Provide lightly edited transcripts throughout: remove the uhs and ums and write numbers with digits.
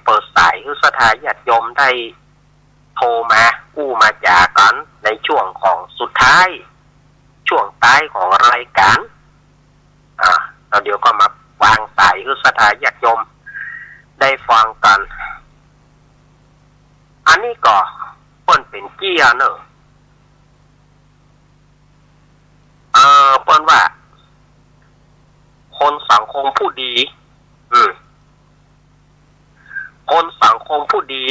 เปิดสายคือสถาญาติโยมได้โทรมากู้มาจากกันในช่วงของสุดท้ายช่วงท้ายของรายการเราเดี๋ยวก็มาวางสายคือสถาญาติโยมได้ฟังกันอันนี้ก็เปิ้นเป็นเกียร์เนอะเปิ้นว่าคนสังคมผู้ดีคนสังคมผู้ดี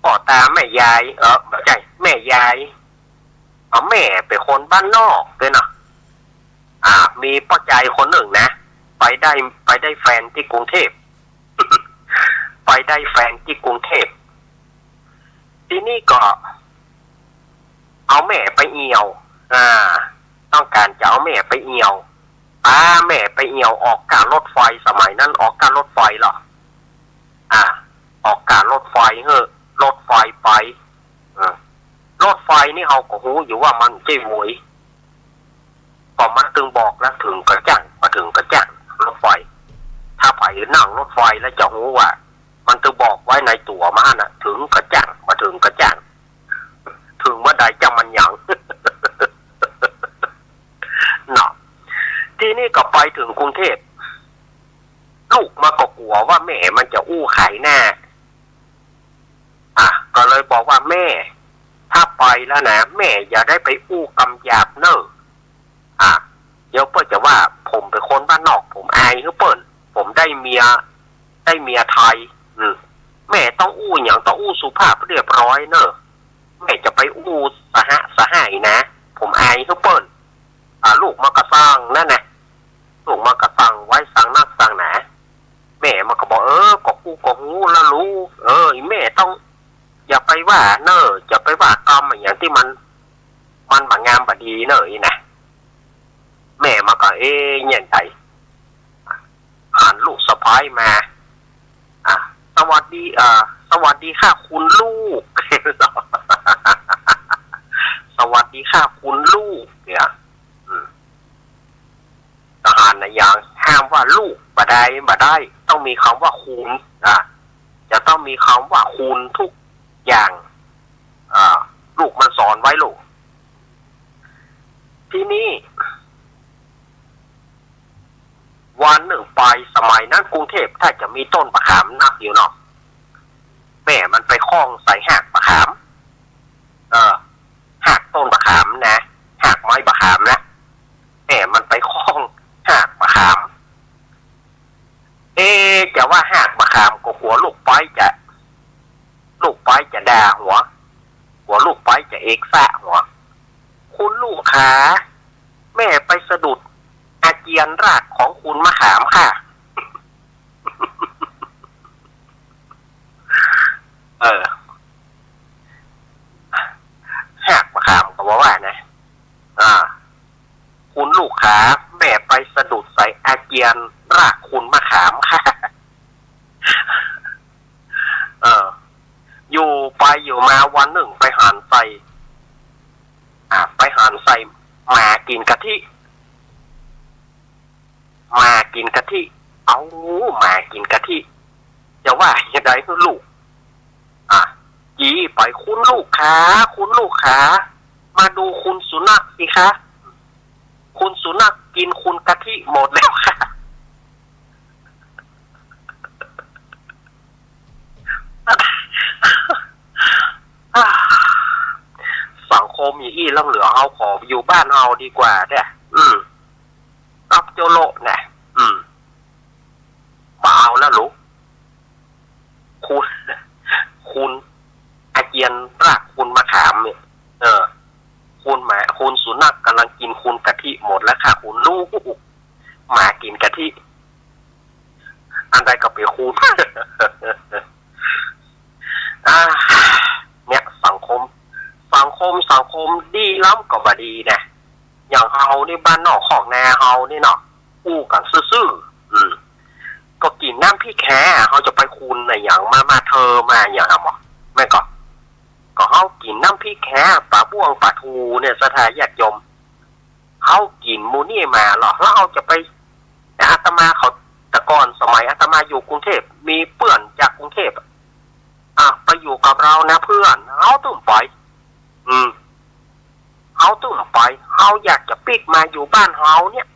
พ่อตาแม่ยายไม่ใช่แม่ยายแม่เป็นคนบ้านนอกเลยนะมีป้าใจคนหนึ่งนะไปได้แฟนที่กรุงเทพ ไปได้แฟนที่กรุงเทพที่นี่ก็เอาแม่ไปเอี่ยวต้องการจะเอาแม่ไปเอี่ยวแม่ไปเอี่ยวออกการรถไฟสมัยนั้นออกการรถไฟเหรอออกการรถไฟรถไฟไปรถไฟนี่เขาก็รู้อยู่ว่ามันเจ๊หวยก็มันถึงบอกแล้วถึงกระจั่งมาถึงกระจั่งรถไฟถ้าไปนั่งรถไฟแล้วจะรู้ว่ามันจะบอกไว้ในตั๋วมาน่ะถึงกระจั่งมาถึงกระจั่งถึงเมื่อใดจะมันยัง เนาะทีนี้ก็ไปถึงกรุงเทพลูกมาก็กลัวว่าแม่มันจะอู้ขายหน้าก็เลยบอกว่าแม่ถ้าไปแล้วนะแม่อย่าได้ไปอู้กำหยาบเนอะเดี๋ยวเปิ้ลจะว่าผมเป็นคนบ้านนอกผมอายเปิ้ลผมได้เมียไทยแม่ต้องอู้อย่างต้องอู้สุภาพเรียบร้อยเนอะแม่จะไปอู้สหายนะผมอายเปิ้ลลูกมากระซังนั่นนะลูกมากระซังไว้สั่งนักสั่งหนาแม่มันก็บอกก็กูก็หูแล้วรู้แม่ต้องอย่าไปว่าเนอะอย่าไปว่ากรรมอย่างที่มันบางงามบดีเนอะนะแม่มาก็เงี้ยใจหันลูกสะพ้ายมาสวัสดีค่ะคุณลูก สวัสดีค่ะคุณลูกเนี่ยทหารนะอย่างห้ามว่าลูกบ่ได้ต้องมีคำว่าคุณจะต้องมีคำว่าคุณทุกอย่างลูกมันสอนไว้ลูกที่นี่วันหนึ่งไปสมัยนั้นกรุงเทพถ้าจะมีต้นมะขามนักอยู่เนาะแม่มันไปคล้องใส่หักมะขามหักต้นมะขามนะหักไม้มะขามนะแม่มันไปคล้องหักมะขามจะว่าหักมะขามก็หัวลูกไปจะด่าหัวลูกไปจะเอกซะหัวคุณลูกขาแม่ไปสะดุดอาเจียนรากของคุณมะขามค่ะ หักมะขามก็บอกว่านะคุณลูกขาแม่ไปสะดุดใส่อาเจียนรากคุณมะขามค่ะ อยู่มาวันหนึ่งไปหันใส่มากินกะทิเอามากินกะทิจะว่าอย่างไรคือลูกจีไปคุณลูกขามาดูคุณสุนัขสิคะคุณสุนัขกินคุณกะทิหมดแล้วค่ะสังคมอย่างนี้แล้วเหลือเอาขออยู่บ้านเอาดีกว่าเนี่ยรับโจโลเนี่ยมาเอาแล้วลูกคุณอาเจียนรากคุณมะขามเนี่ยคุณสุนัขกำลังกินคุณกะทิหมดแล้วค่ะคุณลูกหมากินกะทิอันใดก็เป็นคุณ เนี่ยสังคมดีล้ำก็บ่ดีนะอย่างเฮานี่บ้านนอกของนาเฮานี่เนาะอู้กันซื่อๆก็กินน้ำพี่แค่เฮาจะไปคุณในอย่างมาเธอมาอย่างหรอแม่ก็เฮากินน้ำพี่แค่ปลาบ้วงปลาทูเนี่ยสถาญาติโยมเฮากินมูนี่มาหรอแล้วเฮาจะไปอาตมาเขาตะโก ก่อนสมัยอาตมาอยู่กรุงเทพมีเพื่อนจากกรุงเทพไปอยู่กับเรานะเพื่อนเอาตุ้มไปเอาตุ้มไปเขาอยากจะปิกมาอยู่บ้านเฮาเนี่ย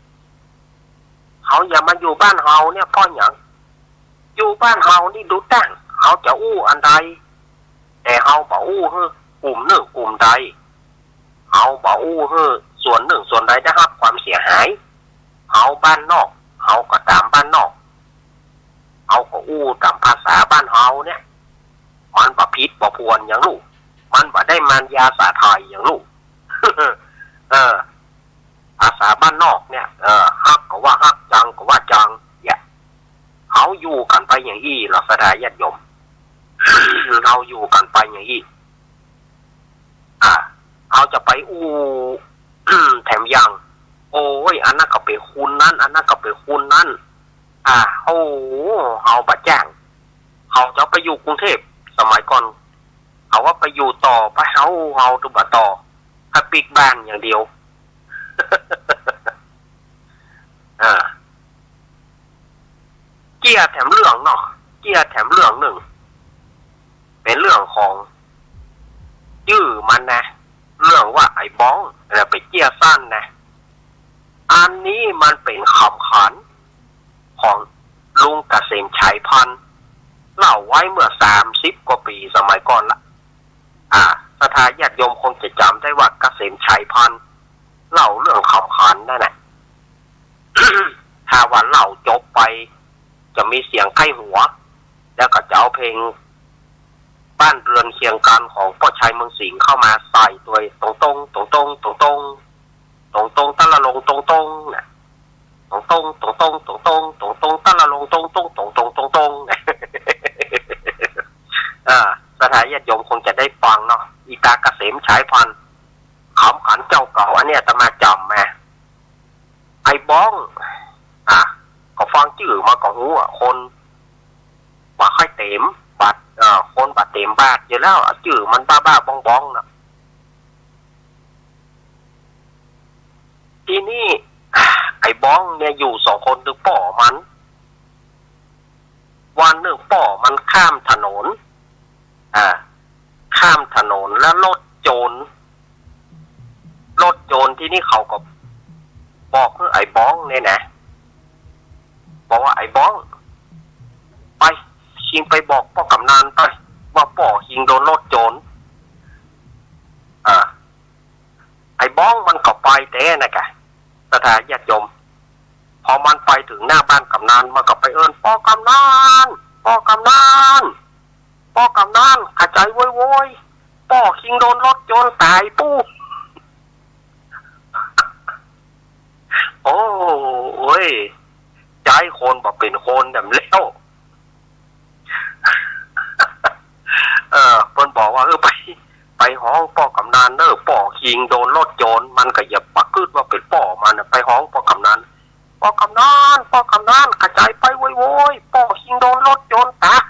เขาอย่ามาอยู่บ้านเฮาเนี่ยพ่ออย่างอยู่บ้านเฮานี่ดูตั้งเขาจะอู้อันใดแต่เฮาบอกอู้เฮ้อกลุ่มหนึ่งกลุ่มใดเฮาบอกอู้เฮ้อส่วนหนึ่งส่วนใดได้รับความเสียหายเฮาบ้านนอกเฮาก็ตามบ้านนอกเฮาก็อู้ตามภาษาบ้านเฮาเนี่ยมันบ่ผิดบ่พวนอย่างลูกมันบ่ได้มันยาสาไทยอย่างลูก ภาษาบ้านนอกเนี่ยฮักก็ว่าฮักจังก็ว่าจังเนี่ยเขาอยู่กันไปอย่างอี้เราสดาญาติโยม เราอยู่กันไปอย่างอี้เขาจะไปอู้ แถมยังโอ้ยอันนั้นก็เป็นคุณนั้นอันนั้นก็เป็นคุณนั้นโอ้เขาบาดแจ้งเขาจะไปอยู่กรุงเทพสมัยก่อนเขาว่าไปอยู่ต่อไปเขาตุบะต่อถ้าปิกบ้านอย่างเดียว เกี่ยแถมเรื่องเนาะเกี่ยแถมเรื่องหนึ่งเป็นเรื่องของชื่อมันนะเรื่องว่าไอ้บ้องไปเกี่ยสั้นนะอันนี้มันเป็นคำขวัญของลุงเกษมชัยพันธ์เล่าไว้เมื่อ30 กว่าปีสมัยก่อนละสถาญาติโยมคงจะจำได้ว่าเกษมชัยพันธ์เล่าเรื่องคำขวัญนั่นแหละ ถ้าว่าเล่าจบไปจะมีเสียงไข้หัวแล้วก็จะเอาเพลงบ้านเรือนเคียงกันของพ่อชัยเมืองสิงห์เข้ามาใส่ตัวตรงตรงตรงตรงตรงตรงตรงตรงตะละลงตรงตรงเนี่ยตรงตรงตรงตรงตรงตรงตรงตรงตะละลงตรงตรงตรงตรงตรงตรงสถาญาติโยมคงจะได้ฟังเนาะอีตาเกษมฉายพันธ์ขำขันเจ้าเก่าอันเนี้ยตมาจำมาไอ้บ้องก็ฟังชื่อมาก็รู้คนว่าค่อยเต็มบัดคนบัดเต็มบาดอยู่แล้วชื่อมันบ้าบ้องบ้องนะทีนี้ไอ้บ้องเนี่ยอยู่2 คนถึงป่อมันวันหนึ่งป่อมันข้ามถนนข้ามถนนแล้วรถโจรที่นี่เขาก็บอกไอ้บ้องเนี่ยนะบอกว่าไอ้บ้องไปคิงไปบอกพ่อกำนันไปว่าป่อคิงโดนรถโจรไอ้บ้องมันก็ไปแต่นะกะสถาญาติโยมพอมันไปถึงหน้าบ้านกำนันมันก็ไปเอิ้นพ่อกำนันพ่อกำนันพ่อกำนันกระจายโวยป่อคิงโดนรถโจรตายปุ๊บโอ้ยใจคนบอกเป็นคนดำแล้วเพิ่นบอกว่าไปห้องป่อกำนันป่อคิงโดนรถโจรมันก็อย่าปักกึดว่าเป็นป่อมันไปห้องป่อกำนันป่อกำนันกระจายไปโวยป่อคิงโดนรถโจรตาย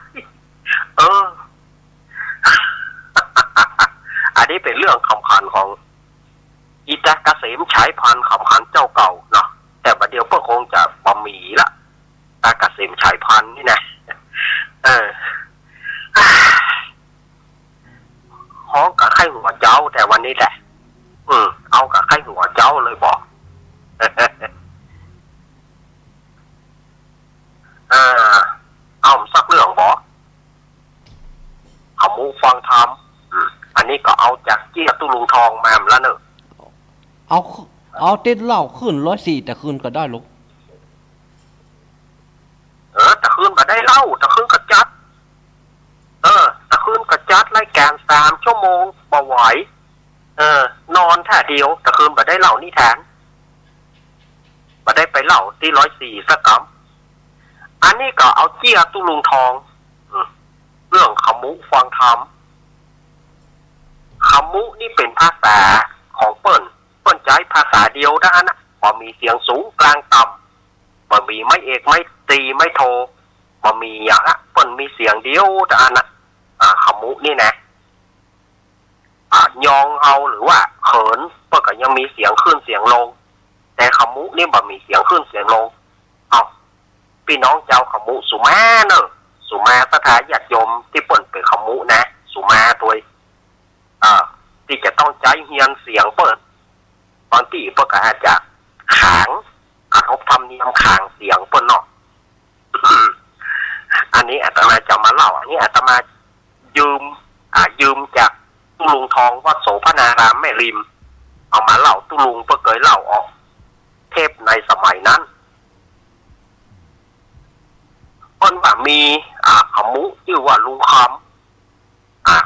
อันนี้เป็นเรื่องคำขันของอีตาเกษมฉายพันธ์คำขันเจ้าเก่าเนาะแต่ประเดี๋ยวเพื่อคงจะบะหมี่ละตาเกษมฉายพันธ์นี่นะห้องกับไข้หัวเจ้าแต่วันนี้แหละเอากับไข้หัวเจ้าเลยบอกเอาสักเรื่องบอกเอามูฟังทำอันนี้ก็เอาจากเจี๊ยบตุลุงทองมาแล้วเนอะเอาติดเหล้าขึ้น104แต่คืนก็ได้ลูกแต่คืนก็ได้เหล้าแต่คืนก็จัดแต่คืนก็จัดรายการ3 ชั่วโมงบ่ไหวนอนท่าเดียวแต่คืนก็ได้เหล้านี่แทนบ่ได้ไปเหล้าที่104สักกำอันนี้ก็เอาเจี๊ยบตุลุงทองเรื่องขมุฟังธรรมขมุนี่เป็นภาษาของเปิ้นใช้ภาษาเดียวได้นะพอมีเสียงสูงกลางต่ำมันมีไม่เอกไม่ตีไม่โทมันมีอย่างละเปิ้นมีเสียงเดียวได้นะขมุนี่นะยองเอาหรือว่าเขินเปิ้นก็ยังมีเสียงขึ้นเสียงลงแต่ขมุนี่บ่มีเสียงขึ้นเสียงลง พี่น้องเจ้าขมุสุมาเนอะสุมาสถาญาติโยมที่เปิ่นเป็นขมุนะสุมาตัวที่จะต้องใจเฮียนเสียงเปิดตอนที่เปิ่นก็อาจจะขางเขาทำเนียมขางเสียงเปิ่นเนาะ อันนี้อาตมาจะมาเล่าอันนี้อาตมายืมจากตุลุงทองวัดโสภณารามแม่ริมเอามาเล่าตุลุงเพื่อเคยเล่าออกเทพในสมัยนั้นคนว่ามีขมุชื่อว่าลุงคำ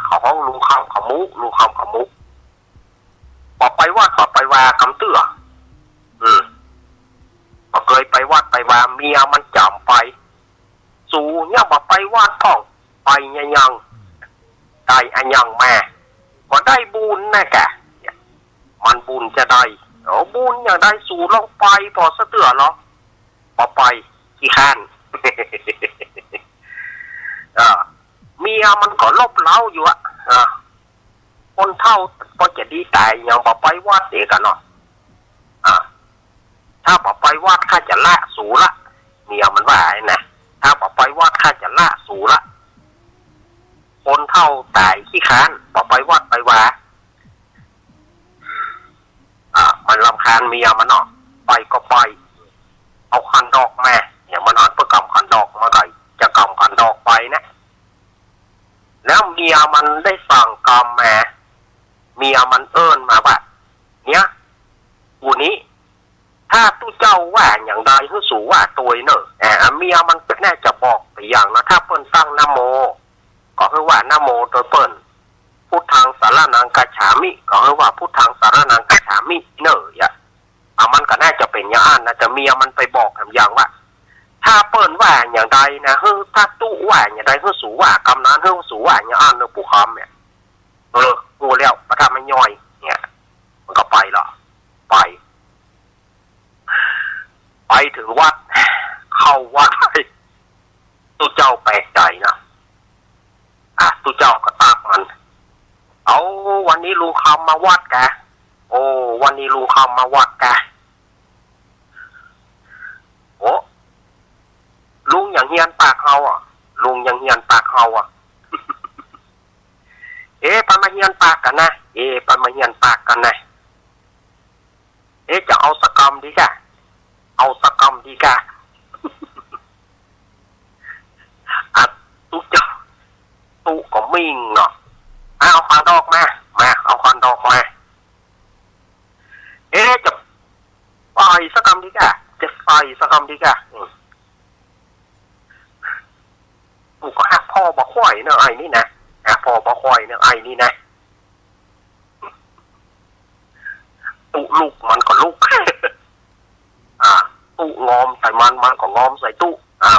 เขาห้องลุงคำขมุลุงคำขมุพอไปวัดพอไปว่าคำเตื้อพอเคยไปวัดไปว่าเมียมันจำไปสู่เนี่ยมาไปวัดท่องไปยังได้อันยังแม่ก็ได้บุญนะแกมันบุญจะได้บุญอย่างได้สู่ลงไปพอสะเตือหรอพอไปขี้ข้านเมียมันก็ลบเล้าอยู่คนเท่าก็จะดีแต่ยังพอไปวัดเด็กกันเนาะถ้าพอไปวัดข้าจะละสู่ละเมียมันว่าไอ้นะถ้าพอไปวัดข้าจะละสู่ละคนเท่าตายขี้ค้านพอไปวัดไปว่ามันรำคาญเมียมันเนาะไปก็ไปเอาคันดอกแม่อย่างมันอ่านเพื่อกำคันดอกมาไงจะกำคันดอกไปนะแล้วเมียมันได้สั่งกำแม่เมียมันเอิ้นมาว่าเนี่ยกูนี้ถ้าตู้เจ้าว่าอย่างใดคือสู่ว่าตัวเนอะเมียมันเป็นแน่จะบอกไปอย่างนะถ้าเปิ้นตั้งนะโมก็คือว่านะโมโดยเปิ้นพุทธังสารนังกัจฉามิก็คือว่าพุทธังสารนังกัจฉามิเนอะมันก็น่าจะเป็นอย่างนั้นนะแต่เมียมันไปบอกแบบอย่างว่าถ้าเปิ้นว่าอย่างใดนะถ้าตู้ว่าอย่างใดคือสู่ว่ากำนั้นคือสู่ว่าอย่างนั้นเนอะผู้คำเนี่ยงูแล้วประทามันย่อยเนี่ยมันก็ไปหรอไปถึงวัดเข้าวัดตู้เจ้าแปลกใจนะตู้เจ้าก็ตากมันเอาวันนี้ลุงคำมาวัดแกโอ้วันนี้ลุงคำมาวัดแกโอ้ลุงอย่างเฮียนปากเฮาลุงอย่างเฮียนปากเฮาปามาเฮียนปากกันนะปามาเฮียนปากกันนะจะเอาสกรรมดีกะเอาสกรรมดีกะตู้เจ้าตู้ก็มิ่งเนาะเอาคันดอกมาเอาคันดอกมาจะไปสกรรมดีกะจะไปสกรรมดีกะตู้ก็หักพ่อบ่ค่อยเนาะไอ้นี่นะหักพ่อบ่ค่อยเนาะไอ้นี่นะตู้ลูกมันก็ลูกตู้งอมใส่มันก็งอมใส่ตู้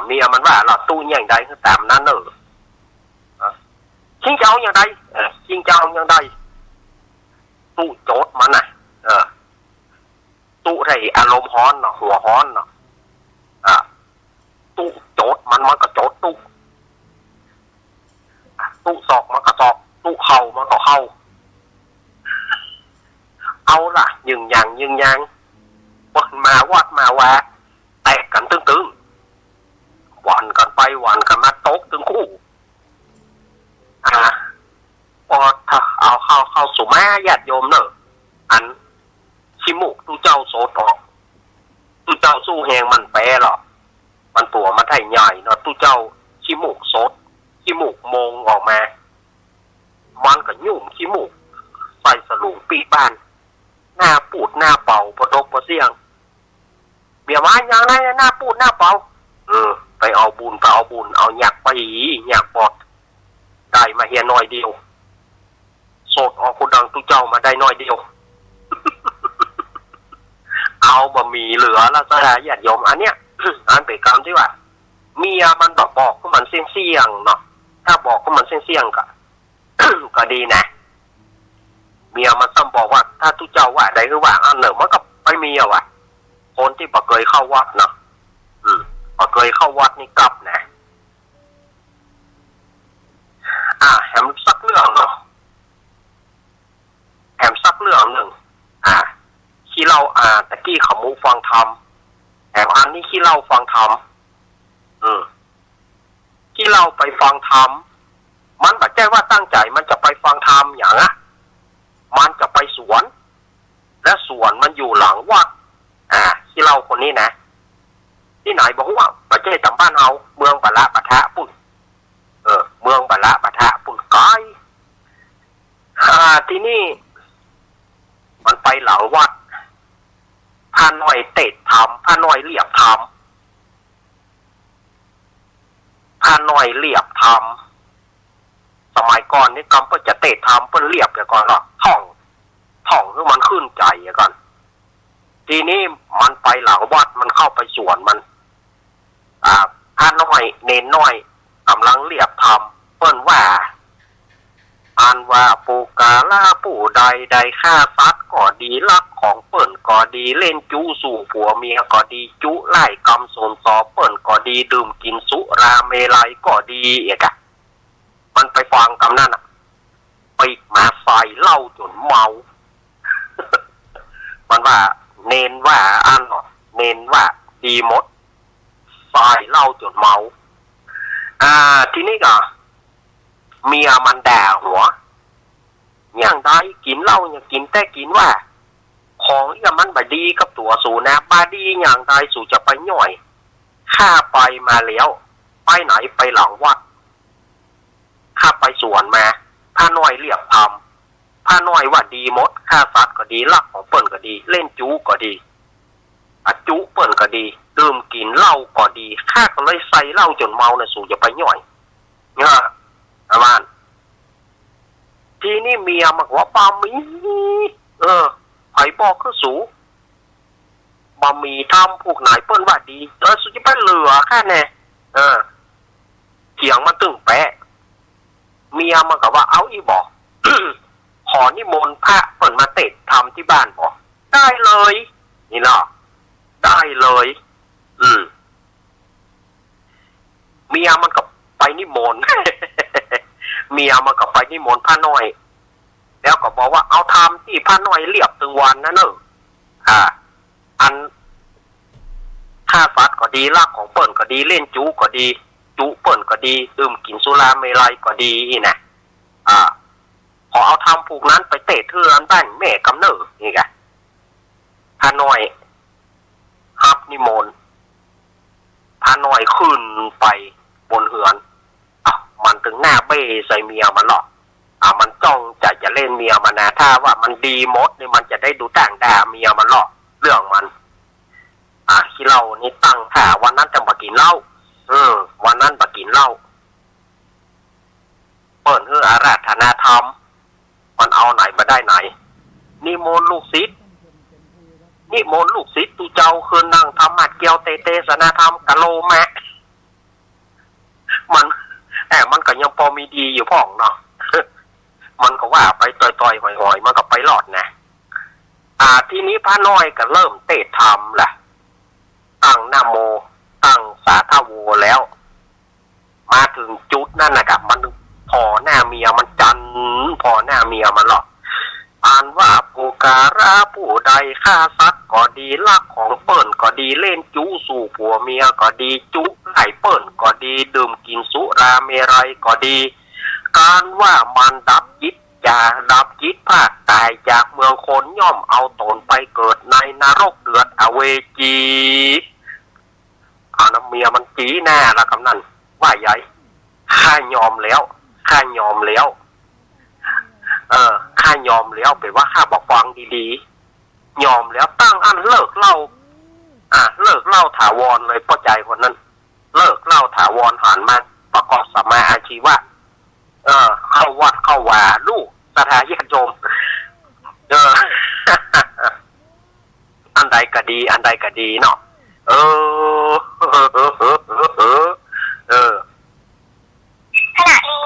เมียมันว่าเราตู้อย่างใดคือตามนั้นเนอะชิงเจ้าอย่างใดชิงเจ้าอย่างใดตู้โจดมันน่ะตู้ไอ้อารมณ์ฮ้อนเนาะหัวฮ้อนเนาะตู้โจดมันก็โจดตู้ศอกมันก็ศอกตู้เข่ามันก็เข่าเอาล่ะยึงยังวันมาวัดมาว่าแตกกันตึงวันกันไปวันกันมาตกตึงคู่พอถ้าเอาเข้าสู่แม่ญาติโยมเนอะอันชิมุกตู้เจ้าโสตอตู้เจ้าสู้แหงมันแปรหรอมันตัวมันไถ่ใหญ่เนาะตู้เจ้าชิมุกโสดชิมุกมงออกมามันก็ยุ่มชิมุกใส่สลุงปีบ้านหน้าปูดหน้าเป่าปะดกปะเสียงเบียว่าอย่างไรหน้าปูดหน้าเป่าไปเอาบุญเอาหยักไปหยักปอดได้มาเฮียน้อยเดียวโสดออกคนดังตู้เจ้ามาได้น้อยเดียว เอาบะหมี่เหลือแล้วสถาญาติโยมอันเนี้ย อันเป็นกรรมที่ว่าเมียมันบอกก็มันเสี่ยงเนาะถ้าบอกก็มันเสี่ยงก็ ก็ดีนะเมียมันซ้ำบอกว่าถ้าตู้เจ้าว่าใดคือว่าอันหนึ่งมันก็ไปเมียว่ะคนที่บ่เคยเข้าวัดเนาะบ่เคยเข้าวัดนี่กลับนะแถมสักเรื่องเนาะแถมสักเรื่องหนึ่งที่เราตะกี้ขมูฟังธรรมแถมอันนี้ที่เราฟังธรรม ที่เราไปฟังธรรมมันแบบใจว่าตั้งใจมันจะไปฟังธรรมอย่างอะมันจะไปสวนและสวนมันอยู่หลังวัดที่เราคนนี้นะที่ไหนบอกว่าประเทศตำบ้านเอาเมืองบาละปะทะปุ่นเมืองบาละปะทะปุ่นไกลที่นี่มันไปหลังวัดพาหน่อยเตะทำพาหน่อยเรียบทำพาหน่อยเรียบทำสมัยก่อนนี่กำเพื่อจะเตะทำเพื่อเรียบอย่างก่อนหรอท่องคือมันขึ้นใจอย่างก่อนทีนี้มันไปหลังวัดมันเข้าไปสวนมันพาหน่อยเน้นหน่อยกำลังเรียบทำเปิ้นว่าอันว่าปูกาล่าปู่ใดใดฆ่าซัดก็ดีลักของเปิ้นก็ดีเล่นจู้สู่ผัวเมียก็ดีจุไล่กำสนสอเปิ้นก็ดีดื่มกินสุราเมลัยก็ดีเอกะมันไปฟังกำนั่นอ่ะปีกมาใส่เหล้าจนเมา มันว่าเน้นว่าอันเน้นว่าดีมดใส่เหล้าจนเมาทีนี้ก็เมียมันด่าหัวอย่างใดกินเหล้าอย่างกินแต่กินว่าของอย่างมันบาดีกับตัวสูนะบาดีอย่างใดสูจะไปหน่อยข้าไปมาแล้วไปไหนไปหลังวัดข้าไปสวนมาผ้าน้อยเรียบทำผ้าน้อยว่าดีมดข้าซัดก็ดีลักของเปิ้นก็ดีเล่นจู้ก็ดีจุเปิ้นก็ดีดื่มกินเหล้าก็ดีข้าก็เลยใส่เหล้าจนเมาเนี่ยสูจะไปหน่อยเนี่ยประมาณทีนี้เมียมันว่าปามีไผ่บอกคือสูบะหมี่ทำพวกไหนเปิ้นว่าดีสุจะไปเหลือแค่แน่เถียงมันตึงแปะเมียมันก็ว่าเอาอีบอก ขอนิมนต์พระเปิ้นมาเตะทำที่บ้านบอกได้เลยนี่เนาะได้เลยเมียมันก็ไปนิมนต์ เมียมันก็ไปนิมนต์พระน้อยแล้วก็บอกว่าเอาทำที่พระน้อยเรียบตึงวันนะเนอะอันข้าฟัดก็ดีลักของเปิ้นก็ดีเล่นจูก็ดีจูเปิ้นก็ดีดื่มกินสุราเมลัยก็ดีนะพอเอาทำผูกนั้นไปเตะเทือนบ้านแม่กำเนิดนี่ไงพระน้อยฮับนิมนต์พระน้อยขึ้นไปบนเหือนมันถึงหน้าเบ้ใส่เมียมันหรอกมันจ้องจะเล่นเมียมันนะถ้าว่ามันดีมดนี่มันจะได้ดูต่างด่าเมียมันหรอกเรื่องมันที่เรานี่ตั้งท่าวันนั้นจะมากินเหล้าวันนั้นมากินเหล้าเปิดอาราธนาธรรมมันเอาไหนมาได้ไหนนิมนต์ลูกศิษย์นิมนต์ลูกศิษย์ตูเจ้าคืนนั่งทำมัดเกียวเตสนาธรรมกะโลแมะมันก็ยังพอมีดีอยู่พ่องเนาะ มันก็ว่าไปต่อยๆหอยๆมันก็ไปหลอดนะทีนี้พระน้อยก็เริ่มเตะธรรมแหละตั้งนะโมตั้งสาธาโวแล้วมาถึงจุดนั่นนะครับมันพอหน้าเมียมันจันพอหน้าเมียมันหรอกอ่านว่าปูการาผู้ใดฆ่าซัดก็ดีลักของเปิ้นก็ดีเล่นจู้สู่ผัวเมียก็ดีจุไล่เปิ้นก็ดีดื่มกินสุราเมรัยก็ดีการว่ามันดับจิตภาคตายจากเมืองคนย่อมเอาตนไปเกิดในนรกเดือดอเวจีน้ำเมียมันจีแน่ละคำนั้นว่าใหญ่ข้ายอมแล้วข้ายอมแล้วไปว่าข้าบอกฟังดีๆยอมแล้วตั้งอันเลิกเล่าเลิกเล่าถาวรเลยพ่อใจคนนั้นเลิกเล่าถาวรหันมาประกอบสัมมาอาชีวะเข้าวัดเข้าวาลูกสถาญาติโยมอันใดก็ดีอันใดก็ดีเนาะ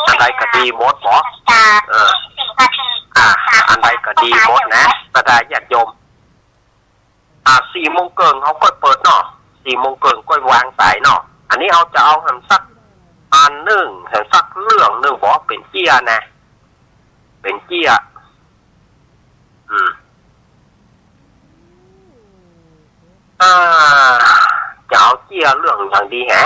อันใดก็ดีหมดหมออันใดก็ดีหมดนะสถาญาติโยม4 โมงเกินเขาก็เปิดเนาะ4 โมงเกินก็วางสายเนาะอันนี้เอาจะเอาหันสักอันหนึ่งหันสักเรื่องหนึ่งบอกเป็นเจี้ยนะเป็นเจี้ยจะเอาเจี้ยเรื่องอย่างดีฮะ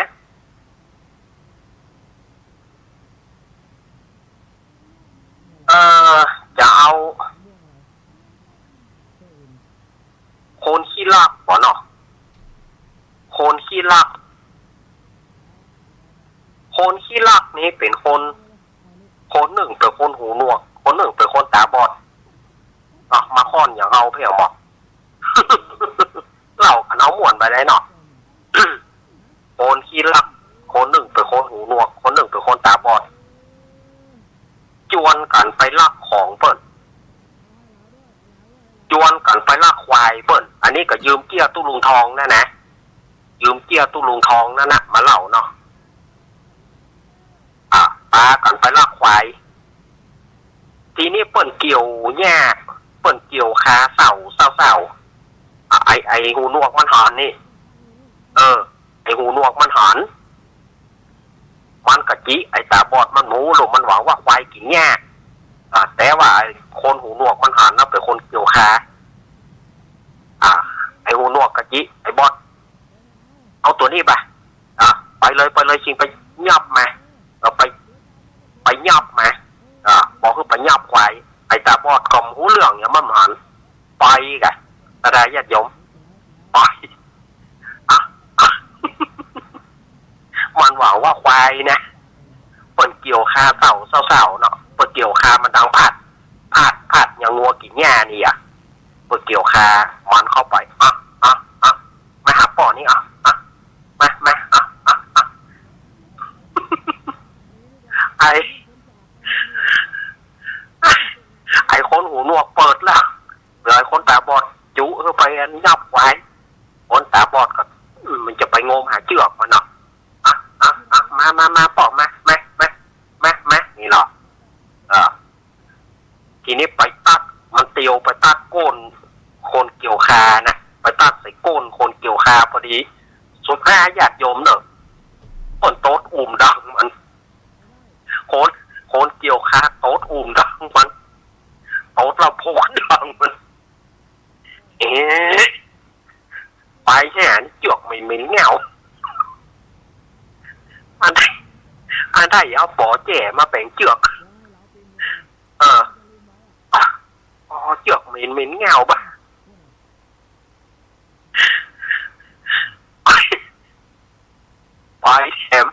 คนขี้ลักนี้เป็นคนหนึ่งเป็นคนหูหนวกคนหนึ่งเป็นคนตาบอดมาค่อนอย่างเอาเพียงบอก เรากันเอาม่วนไปได้เนาะ คนขี้ลักคนหนึ่งเป็นคนหูหนวกคนหนึ่งเป็นคนตาบอดจวนกันไปลักของเปิ้นจวนกันไปลักควายเปิ้นอันนี้ก็ยืมเกี้ยตู้ลุงทองนะยืมเกี้ยตู้ลุงทองนั่นนะมาเล่าเนาะปากันไปลักควายทีนี้เปิ้นเกี่ยวแย่เปิ้นเกี่ยวคาเสาไอหูหนวกมันหอนนี่ไอหูหนวกมันหอนมันกะจิไอตาบอดมันหมูหรือมันหวังว่าควายกินแย่แต่ว่าไอคนหูหนวกมันหอนน่ะเป็นคนเกี่ยวคาไอหูหนวกกะจิไอบอดเอาตัวนี้ไปเลยชิงไปยับมาเราไปยับมาบอกคือไปยับควายไอตาบอดกลมหูเหลืองเนี่ยมันหอนไปกะตาได้ญาติโยมไปมันหวังว่าควายนะเปิดเกี่ยวคาเต่าเศร้าๆเนาะเปิดเกี่ยวคามันดังผัดอย่างงัวกี่แง่นี่เปิดเกี่ยวคามันเข้าไปมาหาป่อนี่มาไอคนหูหนวกเปิดแล้วเลยคนตาบอดจุเข้าไปยับไว้คนตาบอดก็มันจะไปงมหาเชือกมันเนาะมาปอกมานี่เนาะทีนี้ไปตัดมันเตียวไปตัดก้นคนเกี่ยวคานะไปตัดใส่ก้นคนเกี่ยวคาพอดีสุดท้ายญาติโยมเนอะคนโต๊ดอุ่มดังมันคนเกี่ยวคาโต๊ดอุ่มดังมันโต๊ดเราโพดดังมันไปแค่นี้เจือกไม่เงาอันได้เอาปอแจ่มาแปลงเจือกเจือกเหม็นเงาปะไปแถม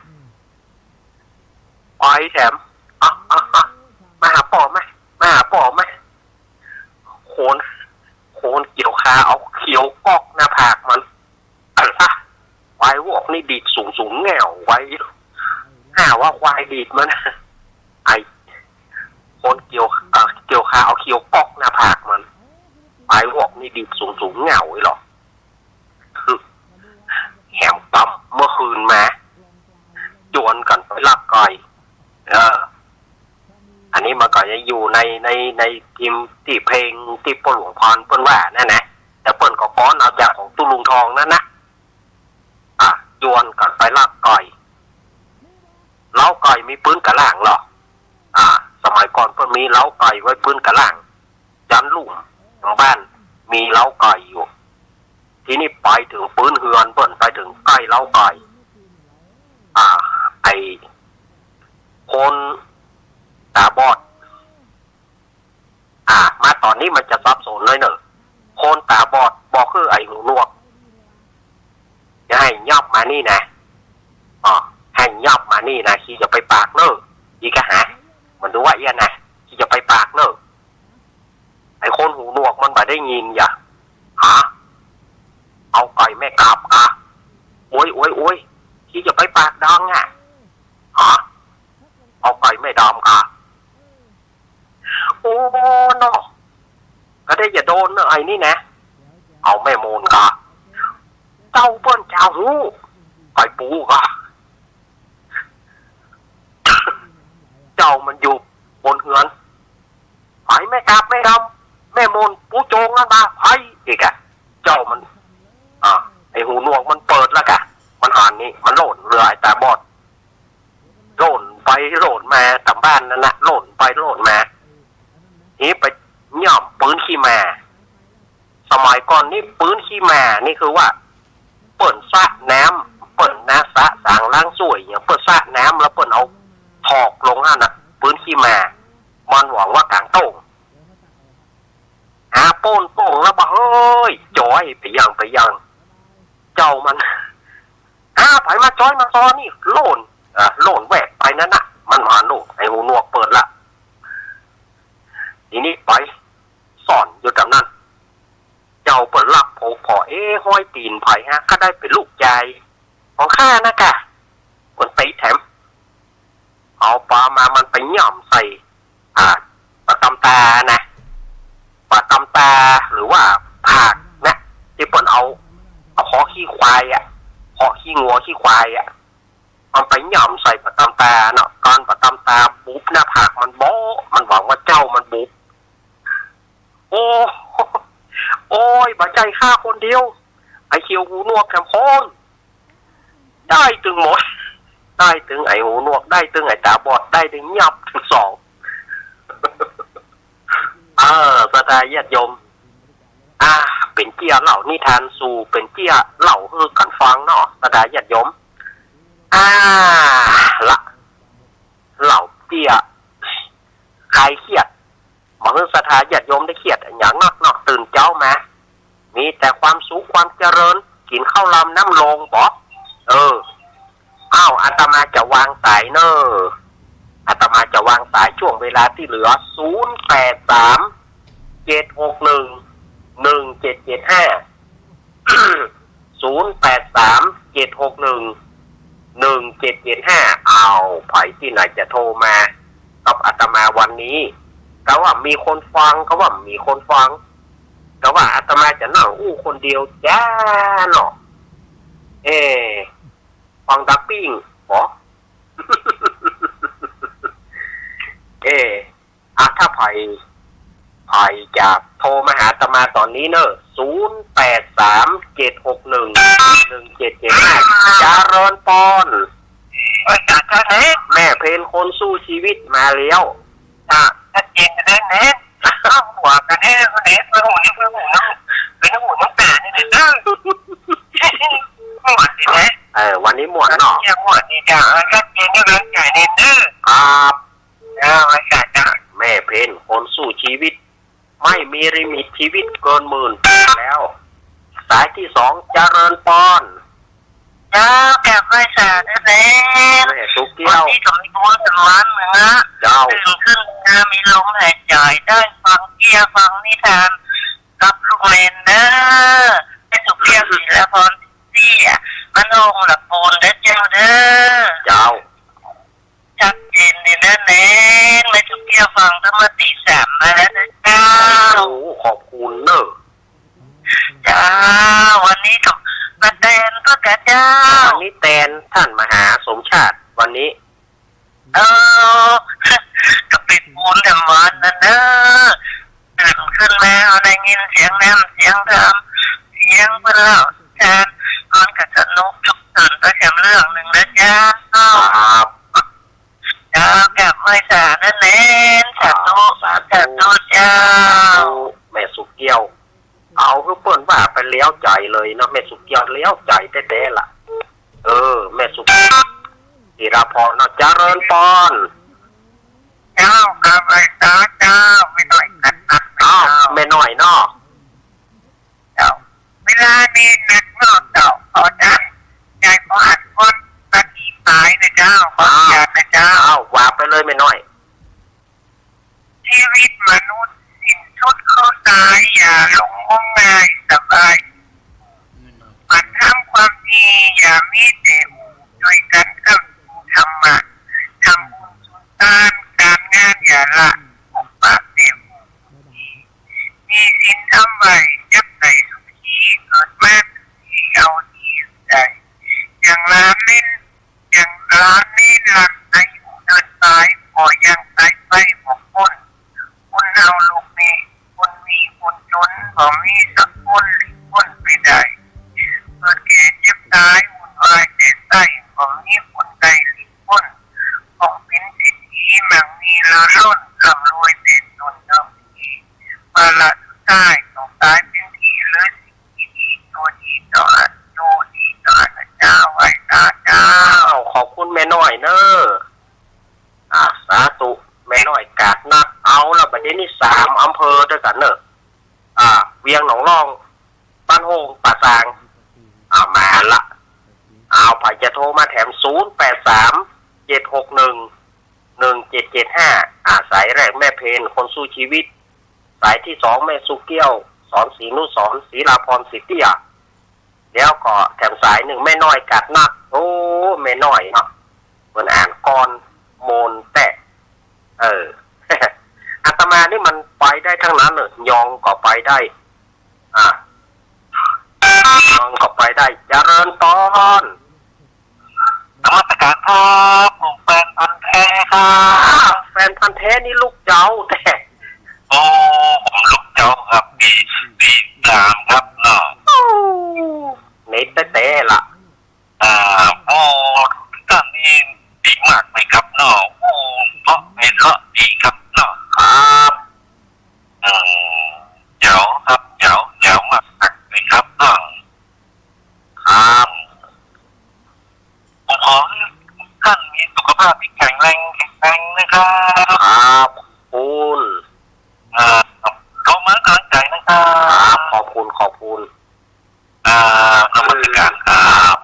มาหาปอไหมโคนเกี่ยวคาเอาเขียวกอกหน้าผากมันควายวอกนี่ดีดสูงแง่วไว้ว่าควายดีดมันไอคนเกี่ยวคาเอาเขียวกอกหน้าผากมันควายวอกนี่ดีดสูงแง่วไว้หรอแหมปั๊มเมื่อคืนมาจวนกันไปลักไก่อันนี้มาก่อนจะอยู่ในทีมที่เพลงที่ปหลวงพรเปิ้นว่านั่นนะแต่เปิ้นก็ก้อนเอาจากของตู้ลุงทองนั่นนะจวนกันไปลักไก่เล้าไก่มีปืนกระล่างหรอสมัยก่อนเพิ่นมีเล้าไก่ไว้ปืนกระล่างยันลุ่มทางบ้านมีเล้าไก่อยู่ทีนี้ไปถึงปืนเฮือนเพิ่นไปถึงใกล้เล้าไก่ไอคนตาบอดมาตอนนี้มันจะซับซ้อนเลยเนอะคนตาบอดบอกคือไอหูหนวกจะให้ยับมานี่นะให้ยับมานี่นะที่จะไปปากเนอะอีกะหามันดูว่าเอี้ยนะที่จะไปปากเนอะไอคนหูหนวกมันบ่ได้ยินอย่าเอาไก่แม่กาบโอ้ยที่จะไปปากดังเอาไก่แม่ดำโอ้เนาะก็ได้อย่าโดนเนอะไอ้นี่นะเอาแม่โมนเจ้าเปิ้นเจ้าหูไก่ปูเจ้ามันอยู่บนเฮือนไอ้แม่กาบแม่ดำแม่โมนปูโจงนั่นมาไอ้อีกเจ้ามันไอ้หูหนวกมันเปิดแล้วมันหันนี่มันโหล่นเรือไอ้ตาบอดโหล่นไปโหล่นมาตามบ้านนั่นนะโหล่นไปโหล่นมานี่ไปย่อมปืนขี้มาสมัยก่อนนี่ปืนขี้มานี่คือว่าเปิ่นสระน้ำเปิ่นนะสระสางล้างสวยอย่างเปิ่นสระน้ำแล้วเปิ่นเอาถอกลงน่ะปืนขี้มามันหวังว่ากลางโต่งโป้งแล้วบอกเฮ้ยจอยไปยังเจ้ามันไปมาจอยมาตอนนี่โล่น โหล่นแหวกไปนั่นน่ะมันมาโน่ไอ้หูหนวกเปิดละทีนี้ไปสอนอยู่กับนั่นเจ้าเปิดลักโผพอห้อยตีนไผ่ฮะก็ได้เป็นลูกใจของข้านะกะมันตีแถมเอาปลามามันไปย่อมใส่ปลาตำตานะปลาตำตาหรือว่าผักนะที่เปิดเอาคอขี้ควายคอขี้งัวขี้ควายมันไปย่อมใส่ปลาตำตาเนาะก่อนปลาตำตาบุ๊บหน้าผากมันโบ๊ะมันหวังว่าเจ้ามันบุ๊บโอ้ยบาใจฆ่าคนเดียวไอเขียวหูหนวกแคมโคนได้ตึงหมดได้ตึงไอหูหนวกได้ตึงไอตาบอดได้ถึงยับถึงสองสตาญาติโยมเป็นเกี้ยเหล่านิทานสู่เป็นเกี้ยเหล่าฮือกันฟังเนาะสตาญาติโยมละเหล่าเกี้ยคลายเครียดมาฮือสตาญาติโยมได้เครียดอย่างนักเนาะตื่นเจ้ามามีแต่ความสุขความเจริญกินข้าวลำน้ำลงบอกอาตมาจะวางสายเนอะอาตมาจะวางสายช่วงเวลาที่เหลือ0837611775เอาไผที่ไหนจะโทรมากับอาตมาวันนี้ก็ว่ามีคนฟังก็ว่ามีคนฟังก็ว่าอาตมาจะนั่งคนเดียวจ้าเนาะฟังดับปิ้งหรอ ถ้าไผ่จะโทรมาหาอาตมาตอนนี้เนอะ0837611775จารอนปอนแม่เพนคนสู้ชีวิตมาแล้วชัดเจนกันแน่เน้นหัวกันแน่คนเน้นเป็นหัวนี่เป็นหัวเป็นหัวน้องตาเนี่ยเด้อหมดดีไหมวันนี้หมดเนาะหมดดีจ้ะชัดเจนกันใหญ่เน้นเด้อครับไม่ใช่จ้ะแม่เพนคนสู้ชีวิตไม่มีลิมิตชีวิตเกิน10,000แล้วสายที่2เจริญปอนแกไม่สาดแน่แม่สุกเกี้ยววันนี้ก็มีบุญถึงวันนะตื่นขึ้นมีลมหายใจได้ฟังเกี้ยฟังนิทานกับลูกเมนเด้อแม่สุกเกี้ยวศิลปรที่มันองหลับปูนเด้อเจ้าเด้อชัดเจนดีนะเน้นแม่สุกเกี้ยวฟังตั้งแต่ตี3มาแล้วนะเจ้าขอบคุณเนอะจ้าวันนี้กับมาแตนก็กระเจ้าวันนี้แตนท่านมหาสมชาติวันนี้ก็เป็นบุญแต่วันนั้นเด้อตื่นขึ้นแล้วได้ยินเสียงน้ำเสียงเดิมเสียงเปล่าแทนมันก็สนุกจุกตื่นก็แค่เรื่องหนึ่งนะเจ้าแก้ไม่สานั่นเองสาธุเจ้าแม่สุกเกี้ยวเอาคือเปิ้นว่าไปเลี้ยวใจเลยเนาะแม่สุกเกี้ยวเลี้ยวใจแท้ๆล่ะแม่สุกธีรพรเนาะเจริญปอนเจ้ากับไอ้ตาเจ้าไม่น้อยกันไม่น้อยเนาะเจ้าเวลานี้นักเนาะเจ้าขอได้ใจขออัดคนตะกี้ตายนะเจ้าขออยากนะเจ้าว่าไปเลยไม่น้อยชีวิตมนุษย์ชุดเข้าตายอย่าลงงมงายสบายมันทำความดีอย่ามีแต่ด้วยกันกับธรรมะทำบุญสุนทานการงานอย่าละอุปะเดียวมีสินทำไว้ยับใส่สุขีเกิดมาที่เอาดีใจอย่างร้านนี้หลักอายุเดินตายพอยังตายไปหมกมุ่นคุณเอาลูกนี้คนมีคนจนพอมีสักคนไปได้เกิดแก่เจ็บตายวุ่นวายแต่ใต้พอมีคนใดคนของเป็นเศรษฐีมั่งมีเลอล้นร่ำรวยแต่จนเดิมทีมาละสุดท้ายต้องตายเป็นทีเลยสิ่งดีตัวดีต่อเจ้าไว้ตาเจ้าขอบคุณแม่น้อยเนอะสาธุแม่น้อยกาดนักเอาละบัดนี้3อำเภอด้วยกันเนอะเวียงหนองร่องบ้านโฮงป่าซางมาละเอาไปจะโทรมาแถม0837611775 07611775สายแรกแม่เพนคนสู้ชีวิตสายที่2แม่สุเกี้ยวสอนศรีนุสรศรีลาพรสิทธิยาแล้วก็แถมสาย1แม่น้อยกัดนักโอ้แม่น้อยเนาะเพิ่นอ่านกรโมนแต่อาตมานี่มันไปได้ทั้งนั้นเลยยองก็ไปได้ยองก็ไปได้เจริญตอนนมัสการครับผมแฟนพันธุ์แท้ครับแฟนพันธุ์แท้นี่ลูกเจ้าแต่โอ้ผมลูกเจ้าครับปี3ครับเนาะเน็ตแต่ละโอ้ท่านนี่ดีมากเลยครับเนาะโอ้เพราะเห็นเลาะดีครับเนาะครับเจ๋วครับเจ๋วมากเลยครับเนาะครับผมขอท่านมีสุขภาพที่แข็งแรงนะครับครับคุณเข้ามากำลังใจนะครับขอบคุณนมัสการครับ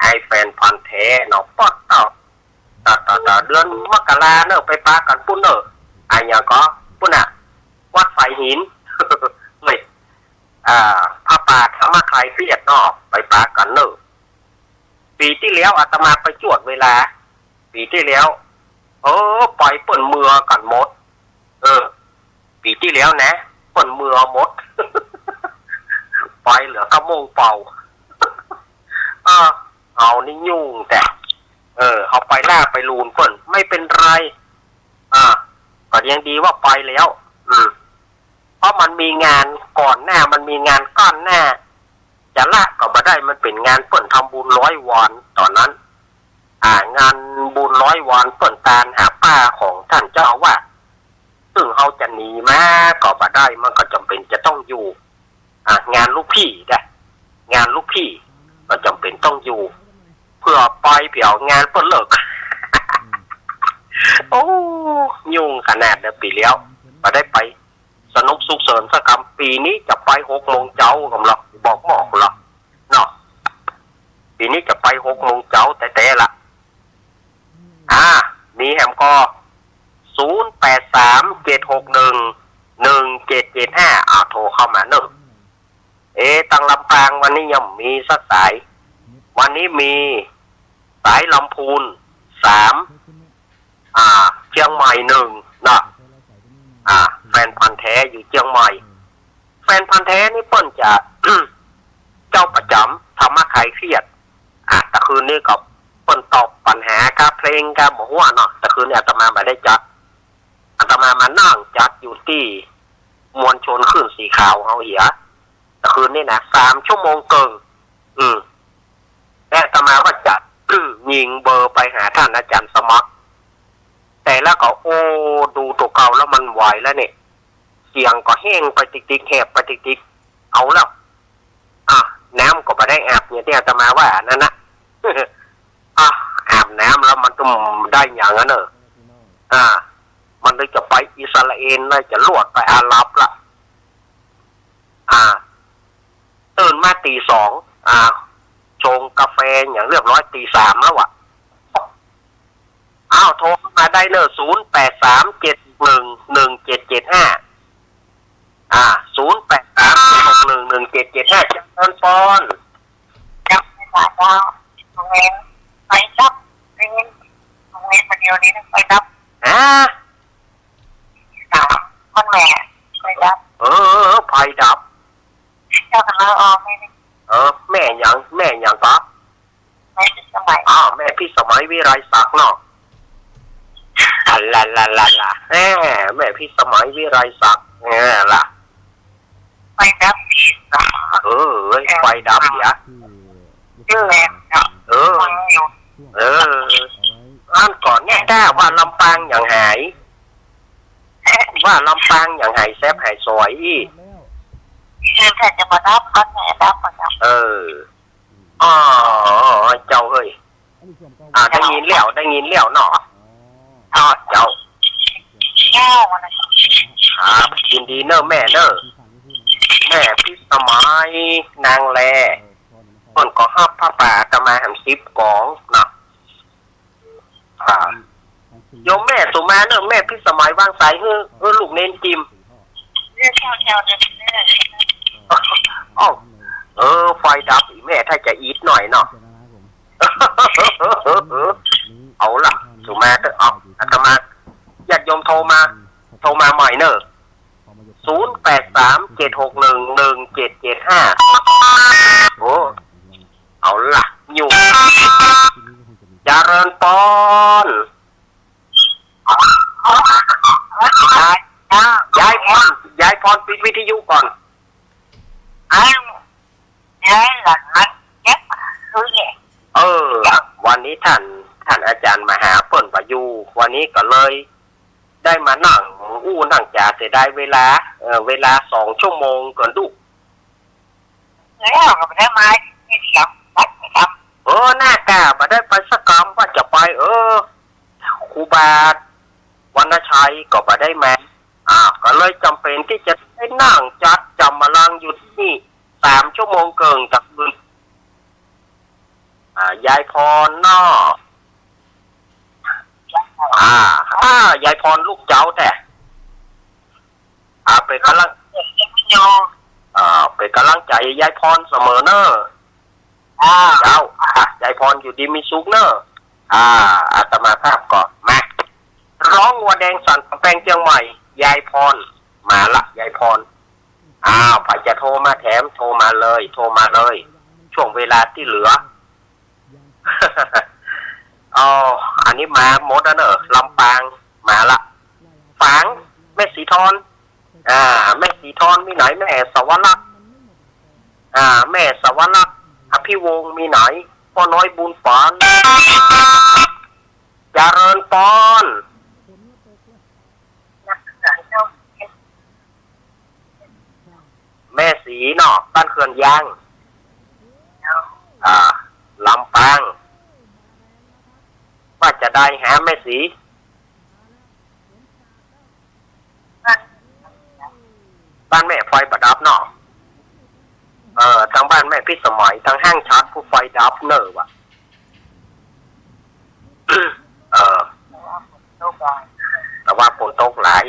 ไอแฟนพันธุ์แท้เนาะป๊อดต่อเดือนมกราเนอะไปปากันปุ้นเนอะอย่างก็ปุ้นวัดไฟหินเฮ้ยพระป่าธรรมคลายเครียดเนาะไปปากันเนอะปีที่แล้วอาตมาไปจวดเวลาปีที่แล้วปล่อยเปิ่นเมือกันหมดปีที่แล้วนะเปิ่นเมือหมดไปเหลือกระมงเป่าเอานี่ยุ่งแต่เอาไปล่าไปลูนเปิ่นไม่เป็นไรก็ยังดีว่าไปแล้วเพราะมันมีงานก่อนหน้ามันมีงานก้อนหน้าจะละก็มาได้มันเป็นงานเปิ่นทำบุญ100 วันตอนนั้นงานบุญ100 วันเปิ่นตาลหาป้าของท่านเจ้าว่าซึ่งเขาจะหนีมาก็มาได้มันก็จำเป็นจะต้องอยู่งานลูกพี่งานลูกพี่ก็จำเป็นต้องอยู่เพื่อไปเปี่ยวงานเปิ่นเลิกโอ้ยุ่งขนาดเดิมปีแล้วมาได้ไปสนุกสุขเสริญสักคำปีนี้จะไป6 โมงเจ้ากำลังบอกหมอกหรอกเนาะปีนี้จะไป6 โมงเจ้าแต่ละมีแฮมก็0837611775โทรเข้ามาเนอะตังลำปางวันนี้ยังมีสักสายวันนี้มีสายลำพูน3เชียงใหม่1นะแฟนพันธุ์แท้อยู่เชียงใหม่แฟนพันธุ์แท้นี่เปิ้นจะ เจ้าประจำธรรมะคลายเครียดแต่คืนนี้ก็เปิ้นตอบปัญหาการเพลงการบอกว่าเนาะแต่คืนนี้อาตมาไม่ได้จัดอาตมามานั่งจัดอยู่ที่มวลชนขึ้นสีขาวเฮาเหียแต่คืนนี้นะ3 ชั่วโมงเกินแต่อาตมาก็จัดยิงเบอร์ไปหาท่านอาจารย์สมัครแต่แล้วก็ดูตัวเก่าแล้วมันไหวแล้วเนี่ยเสียงก็แห้งไปติ๊กๆแหบไปติ๊กๆเอาแล้วน้ำก็ไม่ได้อาบเนี่ยที่อาตมาว่านั่นนะอาบน้ำแล้วมันต้องได้อย่างนั้นมันเลยจะไปอิสราเอลเลยจะลวดไปอาหรับละตื่นมาตี 2ชงกาแฟอย่างเรียบร้อยตี 3แล้วโทรมาได้เนอะ0837611775 0837611775จะเดินปอนจับไม่ได้แล้วโรงเรียนไปจับโรงเรียนเดียวนี้ไปจับมันแม่ไปจับไฟดับเจ้ากันแล้วไม่ได้แม่ยังปะแม่พิสมัยแม่พิสมัยวิไลศักดิ์เนาะลาแม่พิสมัยวิไลศักดิ์ล่ะไปดับไฟดับเหรอชื่อแหลมอันก่อนเนี่ยได้ว่าลำปางอย่างหายแซบหายสวยคือแค่จะมาดับก็แม่ดับมาดับเจ้าเฮ้ยได้ยินแล้วเนาะเจ้าครับยินดีเนอะแม่เนอะแม่พิสมัยนางแลคนก็ห้าผ้าป่าจะมา10 กองเนาะ โยมแม่สุมาเนอะแม่พี่สมัยวางสายลูกเน้นจิม เรื่องเช่าเนี่ย อ้าวไฟดับอีแม่ถ้าจะอีทหน่อยเนาะ เอาล่ะสุมาเถอะเอาอาตมาญาติโยมโทรมาใหม่เนอะ0837611775โอ้เอาล่ะอยู่เจริญปอนยายพรปิดวิทยุก่อน วันนี้ท่านอาจารย์มาหาเปิ่นประยูวันนี้ก็เลยได้มานั่งนั่งจ่าเสียได้เวลา2 ชั่วโมงก่อนดูแล้วก็ไม่ได้มาที่เสียงวัดนะครับ หน้ากามาได้ไปสักกรรมว่าจะไปครูบาศวรรณชัยก็มาได้มาก็เลยจำเป็นที่จะได้นั่งจัดจำมาลังอยู่ที่นี่3 ชั่วโมงเกินจากคืนยายพรนอยายพรลูกเจ้าแต่เป็นกำลังเป็นกำลังใจยายพรเสมอเนอะเจ้ายายพรอยู่ดีมีสุขเนอะอาตมาภาพก่อนมาร้องวัวแดงสันแปลงเชียงใหม่ยายพรมาละยายพรใครจะโทรมาแถมโทรมาเลยช่วงเวลาที่เหลือ อันนี้มาหมดแล้วเนอะลำปางมาละฝางแม่สีทอนแม่สีทอนมีไหนแม่สวรรค์แม่สวรรค์อภิวงศ์มีไหนพ่อน้อยบุญปานเจริญปอนแม่สีเนาะบ้านเขื่อนยางลำปางว่าจะได้หาแม่สีบ้านแม่ไฟประดับเนาะทางบ้านแม่พิสมัยทางห้างชาร์จผู้ไฟดับเนอร์ว่ะ แต่ว่าฝนตกหลาย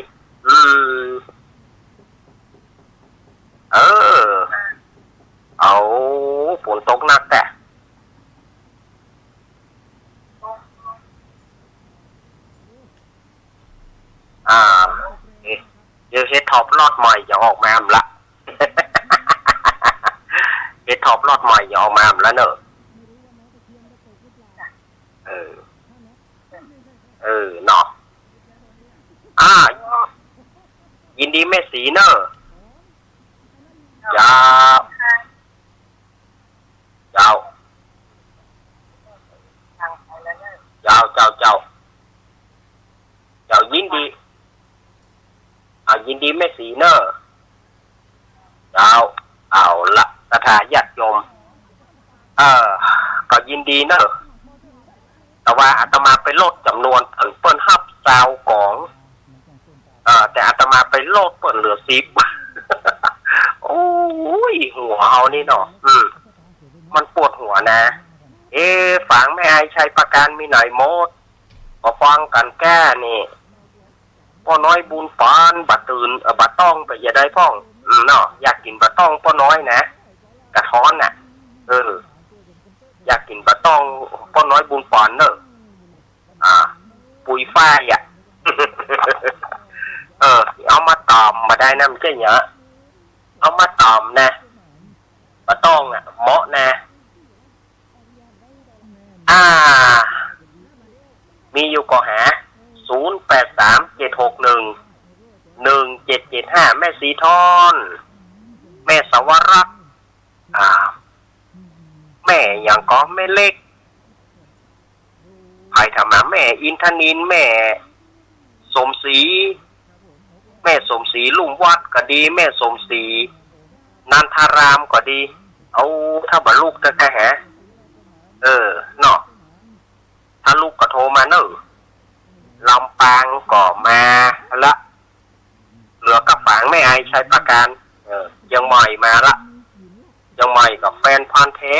เอาฝนตกหนักแต่เดี๋ยวเฮ็ดท็อปรอดใหม่จะออกมาละ เฮ็ดท็อปรอดใหม่จะออกมาแล้วเนอะเนาะยินดีแม่สีเนอะเจ้ายินดียินดีแม่สีเนอะเอาละสถาญาติโยมก็ยินดีเนอะแต่ว่าอาตมาไปลดจำนวนเปิ้นฮับซาวของแต่อาตมาไปโลดเปิดเหลือ10 โอ้ยหัวเอานี่เนาะมันปวดหัวนะฝังแม่ไอชัยประการมีไหนโมดมาฟังกันแก้นี่พ่อน้อยบุญปานบัดตื่นบัดต้องไปอย่าได้พ่องเนาะอยากกินบัดต้องพ่อน้อยนะกระท้อนน่ะอยากกินบัดต้องพ่อน้อยบุญปานเนอะปุ๋ยฝ้ายเอามาตอมมาได้นะมันใช่เนาะเอามาตอมนะบัดต้องเหมาะนะมีอยู่ก็หา0837611775แม่สีทอนแม่สวรักษ์แม่อย่างก็แม่เล็กใครทำมาแม่อินทนินแม่สมศรีลุงวัดก็ดีแม่สมศรีนันทารามก็ดีเอาถ้าบ่ลูกจะแค่หาเนาะถ้าลูกก็โทรมาเนอะลำปางก็มาละเหลือกับฝังไม่ไอชัยประการยังใหม่มาละยังใหม่กับแฟนพันธุ์แท้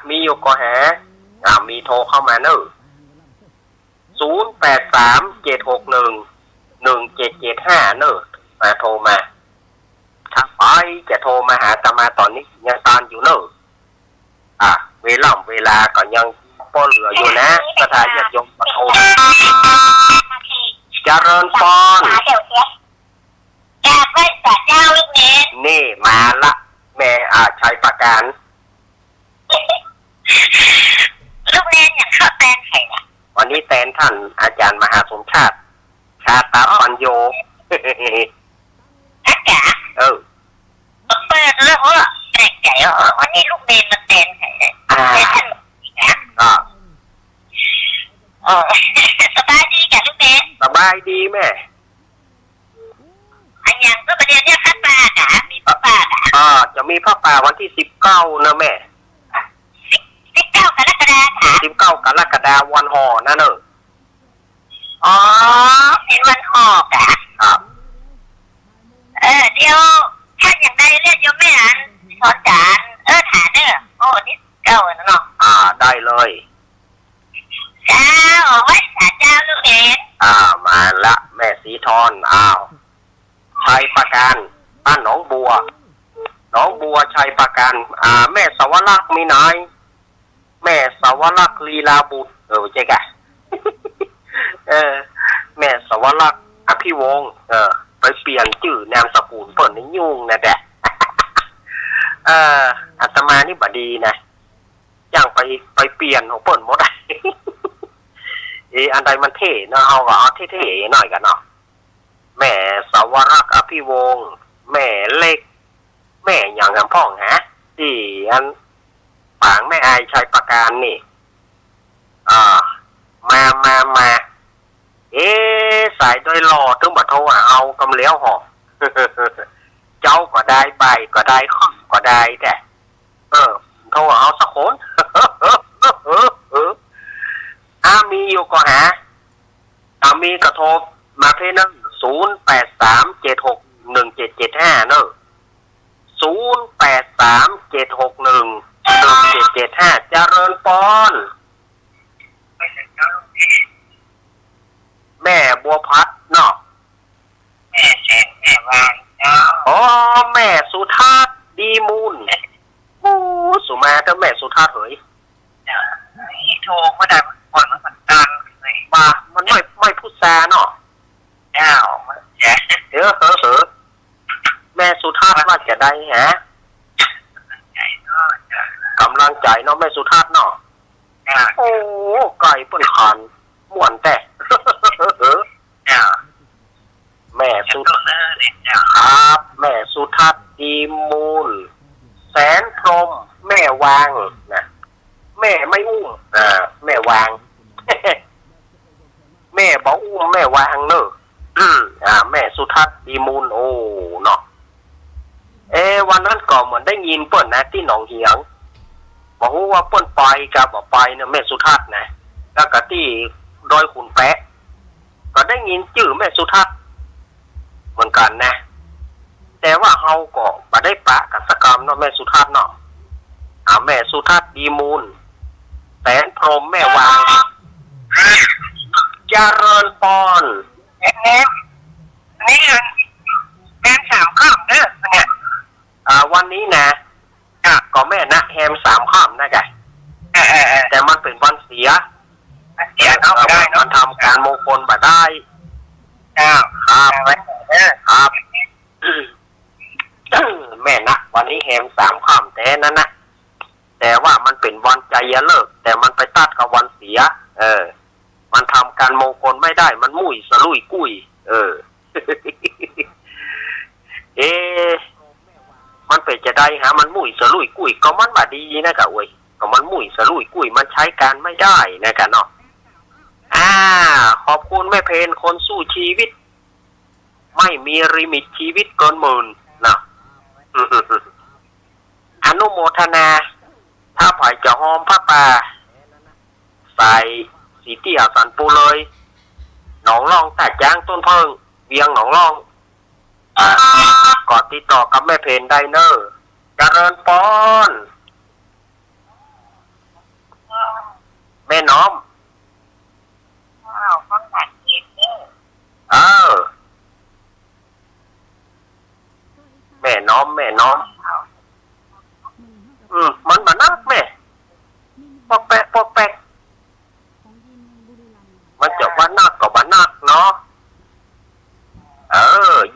มีอยู่ก็หามีโทร รเข้ามาเนอะ0837611775เนอะมาโทรมาถ้าไปจะโทรมาหาอาตมาตอนนี้ยังตอนอยู่เนอะเวลาก็ยังพอเหลืออยู่นะสถานญาติโยมโทรเจริญพร แกไว้แต่เจ้าลูกเนน นี่มาละแม่ชัยประการ ลูกเนนอย่างเข้าแตนไข่เนี่ย วันนี้แทนท่านอาจารย์มหาสมชาติชาตาปัญโย อาจารย์เปิดแล้วว่าแปลกใจวันนี้ลูกเนนมาแตนไข่เนี่ยแต่ท่านสบายดีกับลูกเนน สบายดีแม่ อันยังก็ประเดี๋ยวเนี่ยพระป่ากะมีพระป่ากะ จะมีพระป่าวันที่19นะแม่19 กรกฎาคม19 กรกฎาคมวันห่อนะเนอะเป็นวันหอกอ่ะเดี๋ยวท่านอย่างใดเรียกโยมแม่อันสอนจานฐานเนอะโอ้นี่เก่าเนาะได้เลยเจ้าไว้สาเจ้าลูกเอ็นมาละแม่สีทอนชัยประการหนองบัวชัยประการแม่สวรักษ์มีนายแม่สวรักษ์ลีลาบุตรใช่กะ แม่สวรักษ์อภิวงศ์ไปเปลี่ยนชื่อนามสกุลเปิดนี่ยุ่งนะแดะ อาตมานี่บดีนะย่างไปเปลี่ยนของเปิดหมด อันใดมันเท่เนาะเอาเท่ๆหน่อยกันเนาะแม่สวรักษ์อภิวงศ์แม่เล็กแม่อย่างกันพ่องฮะที่อันปางแม่อายชัยประการนี่มาสายด้วยหล่อถึงบัดโทรเอากำเลี้ยวหอ เจ้าก็ได้ใบก็ได้ข้อก็ได้แต่โทรเอาสักคน มีอยู่ก็หามีกระโทรมาเพนั่ง0837611775เนอะ0837611775เจริญปอนแม่บัวพัดเนาะแม่แสงแม่วางแม่สุธาตดีมูลสุมาแต่แม่สุธาตเหยโทรมาได้ก่อนมันตันเลยมันไม่พูดซาเนาะเจ้าแม่สุธาตว่าจะได้ฮะกำลังใจเนาะแม่สุธาตเนาะไก่ป้นขันม่วนแต่แม่สุธาตครับแม่สุธาตดีมูลแสนพรหมแม่วางนะแม่ไม่อุ้มแม่วาง แม่บอกอุ้มแม่วางเนอะแม่สุทัศน์ดีมูลเนาะวันนั้นก็เหมือนได้ยินเปิ้นนะที่หนองเหียงบอกว่าเปิ้นไปกับบอกไปเนี่ยแม่สุทัศน์นะแล้วก็ที่ดอยขุนแปะก็ได้ยินชื่อแม่สุทัศน์เหมือนกันนะแต่ว่าเฮาก็บ่ได้ปะกับสกรรมเนาะแม่สุทัศน์เนาะแม่สุทัศน์ดีมูลแสนพรหมแม่วางเจริญปอนนี่แฮม3 ข้ามเด้อเนี่ยวันนี้นะก็แม่นะแฮม3 ข้ามนะแกแต่มันเป็นวันเสียเอาได้เนาะมันทำการมงคลบ่ได้ครับแม่นะวันนี้แฮม3 ข้ามแต่นั้นนะแต่ว่ามันเป็นวันใจเลิกแต่มันไปตัดกับวันเสียมันทำการมงคลไม่ได้มันมุ่ยสลุยกุ้ยมันเป็นจะได้ฮะมันมุ่ยสลุยกุ้ยก็มันบ่ดีนะกะเว้ยก็มันมุ่ยสลุยกุ้ยมันใช้การไม่ได้นะกะเนาะขอบคุณแม่เพนคนสู้ชีวิตไม่มีลิมิตชีวิตเกินหมื่นนะอนุโมทนาถ้าไผ่จะหอมผ้าป่าใส่สีเตี้ยสันปูเลยหนองร่องแต่จ้างต้นเพิงเวียงหนองร่องก่อนติดต่อกับแม่เพนไดเนอร์เจริญปอนแม่หน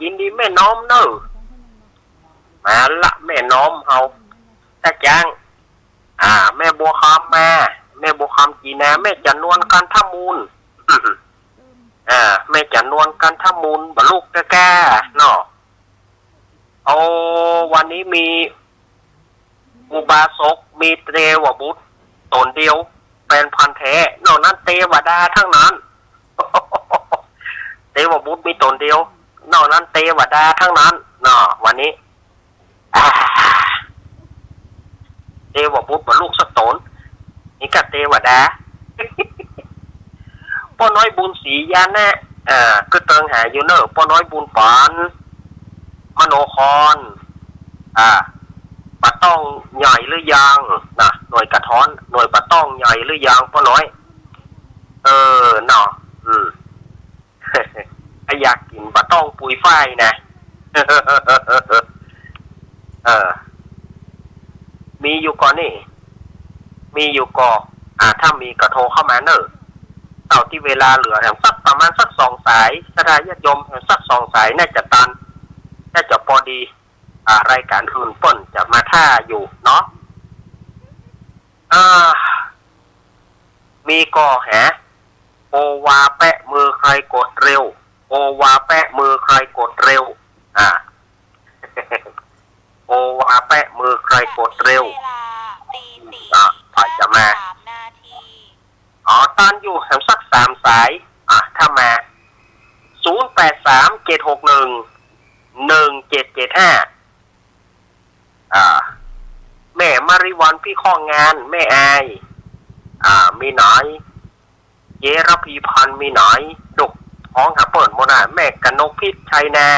ยินดีแม่น้อมเนอะมาละแม่น้อมเฮาตาจังแม่บัวคำแม่บัวคำจีนาแม่จันนวลกันทมูลแม่จันนวลกันทมูลบลูกแก่ๆเนาะเอาวันนี้มีอุบาสกมีเทวบุตรตนเดียวเป็นพันแท้นอกนั้นเทวดาทั้งนั้น เทวบุตรมีตนเดียวนอกนั้นเทวดาทั้งนั้นเนาะวันนี้เทวบุตรบรรลุสักตนนี่ก็เทวดา ป้อน้อยบุญศรียานะก็เติงหาอยู่เนอะป้อน้อยบุญปานมโนครปะต้องใหญ่หรือยังนะหน่วยกระท้อนหน่วยปะต้องใหญ่หรือยังป้อน้อยเนาะอยากกินปะต้องปุยฝ้ายนะ มีอยู่ก่อนนี่มีอยู่ก่อถ้ามีกระโทรเข้ามาเนอะเต่าที่เวลาเหลือแถมสักประมาณสัก2 สายสดาญาติโยมแถมสัก2 สายน่าจะตันน่าจะพอดีรายการอื่นเปิ้นจะมาท่าอยู่เนาะมีก่อแหโอวาแปะมือใครกดเร็วโอวาแปะมือใครกดเร็วโอวาแปะมือใครกดเร็วพอจะมาตันอยู่แถมสัก3 สายถ้ามา0837611775แม่มาริวันพี่ข้องงานแม่อายมีหน่อยเยรพีพันธ์มีหน่อยดุกท้องหาเปิดโมนาแม่กนกพิษชัยนา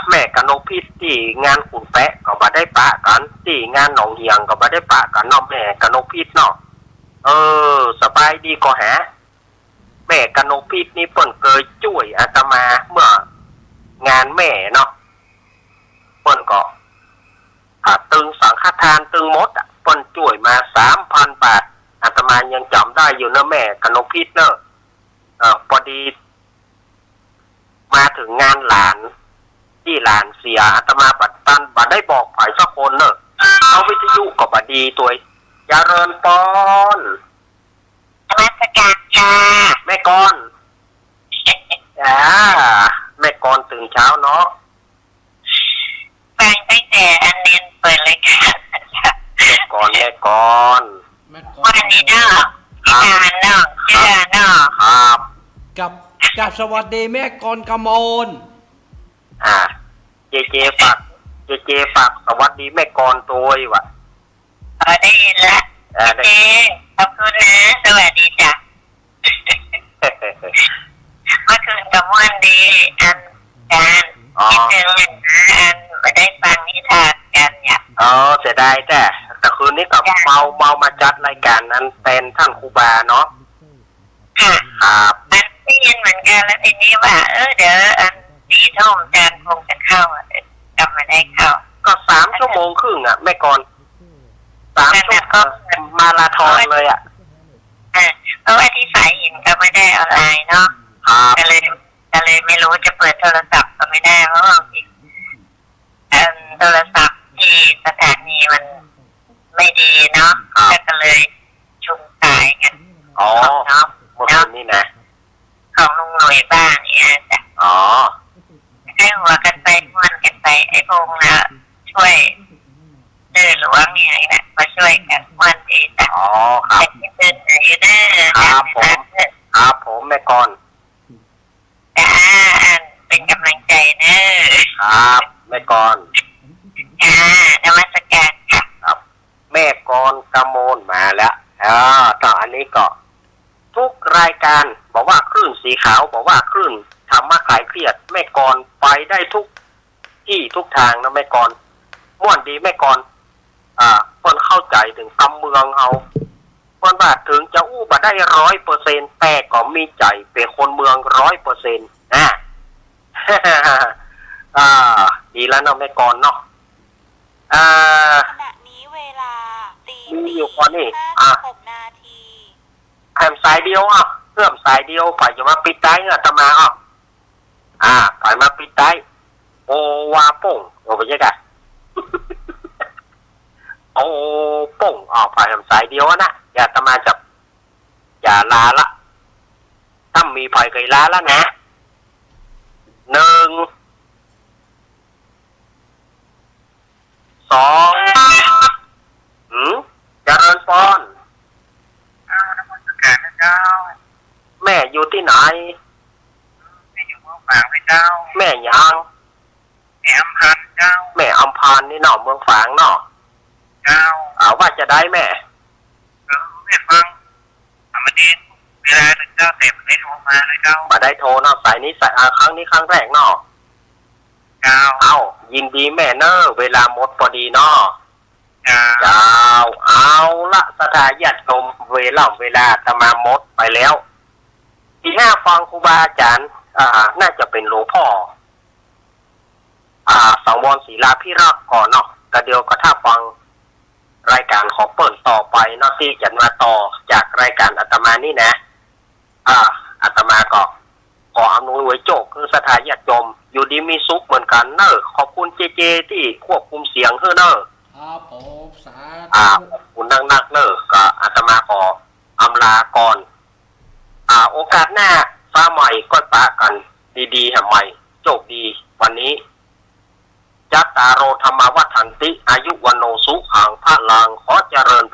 แม่กนกพิษที่งานขุนแปะก็มาได้ปะกันที่งานหนองเฮียงก็มาได้ปะกันเนาะแม่กนกพิษเนาะสบายดีก็หาแม่กนกพิษนี่เปิ่นเคยช่วยอาตมาเมื่องานแม่เนาะเปิ่นก็ตึงสังฆทานตึงมดเปิ่นช่วยมา 3,000 บาทอาตมายังจำได้อยู่นะแม่กนกพิษเนาะพอดีมาถึงงานหลานที่หลานเสียอาตมาบัดตันบัดได้บอกฝ่ายสักคนเนอะเอาวิทยุก็บัดดีตัวอย่าเรินปอนนมัสการค่ะแม่กรแม่กรตื่นเช้าเนาะฟังตั้งแต่อันเน้นเปิดเลยค่ะแม่กรวันนี้เนาะพี่การเนาะเชื่อเนาะครับกับสวัสดีแม่กรกมลเจฝากสวัสดีแม่กรตัวว่ะได้ยินละเจขอบคุณนะสวัสดีจ้ะเมื่อคืนกับวันดีอันการคิดถึงอันมาได้ฟังนิทานกันเนี่ยเสียดายแต่คืนนี้กับเมามาจัดรายการนั้นเป็นท่านครูบาเนาะค่ะครับอันได้ยินเหมือนกันแล้วทีนี้ว่าเดี๋ยวอัน4 ทุ่มจันคงจะเข้ากลับมาได้เข้าก็3 ชั่วโมงครึ่งแม่กร3 ชั่วโมงมาราธอนเลยเพราะว่าที่สายหินก็ไม่ได้ออนไลน์เนาะก็เลยไม่รู้จะเปิดโทรศัพท์ก็ไม่ได้เพราะว่าโทรศัพท์ที่สถานีมันไม่ดีเนาะก็เลยชุมสายกันเนาะเมื่อคืนนี้นะของลุงหน่วยบ้างเนี่ยจ้ะให้หัวกันไปม้วนกันไปไอ้พงนะช่วยหลวงเนี่ยนะมาช่วยกันม้วนดีจ้ะครับเดินไหนเด้อครับผมแม่กรเป็นกำลังใจเด้อครับแม่กรนมัสการค่ะครับแม่กรกมลมาแล้วตอนอันนี้ก็ทุกรายการบอกว่าคลื่นสีขาวบอกว่าคลื่นธรรมะคลายเครียดแม่กรไปได้ทุกที่ทุกทางนะแม่กรม่วนดีแม่กรเพิ่นเข้าใจถึงกำเมืองเอาเพิ่นว่าถึงจะอู้บ่ได้ 100% แต่ก็มีใจเป็นคนเมือง 100% ดีแล้วเนาะแม่กรเนาะขณะนี้เวลามีอยู่ก่อนนี่6 นาทีแถมสายเดียวเพิ่มสายเดียวฝ่ายจะมาปิดได้อาตมา ถอยมาปิดใต้โอวาป่งโอไปยังไง โอป่งผ่านสายเดียวนะอย่าตมาจับอย่าลาละถ้ามีภัยเคยลาแล้วนะ1 2เจริญพรแม่อยู่ที่ไหนแม่อยู่เมืองฝางเจ้าแม่ยังแม่อำพานเจ้าแม่อำพานนี่เนาะเมืองฝางเนาะเจ้าว่าจะได้แม่แม่ฟังมาดีเวลาเจ้าเต็มได้โทรมาเลยเจ้ามาได้โทรเนาะสายนี้สายครั้งนี้ครั้งแรกเนาะเจ้ายินดีแม่เนอะเวลาหมดพอดีเนาะเจ้าเอาละสถาญาติโยมเวลาตมาหมดไปแล้วที่5ฟังครูบาอาจารย์น่าจะเป็นหลวงพ่อสังวรศรีลาภิรักษ์ก่อนเนาะกระเดียวก็ถ้าฟังรายการของเปิดต่อไปเนาะที่จะมาต่อจากรายการอาตมานี่นะอาตมาก็ขออำนวยโจกคือสถาญาติโยมอยู่ดีมีสุขเหมือนกันเนอะขอบคุณเจที่ควบคุมเสียงเฮ้อเนอะครับผมสาธุขอบคุณนักเนอะก็อาตมาขออำลาก่อนโอกาสหน้าฟ้าใหม่ก็ปะกันดีๆใหม่โชคดีวันนี้จัตตารโอธรรมวัฏันติอายุวันโนสุขังพระลังขอเจริญ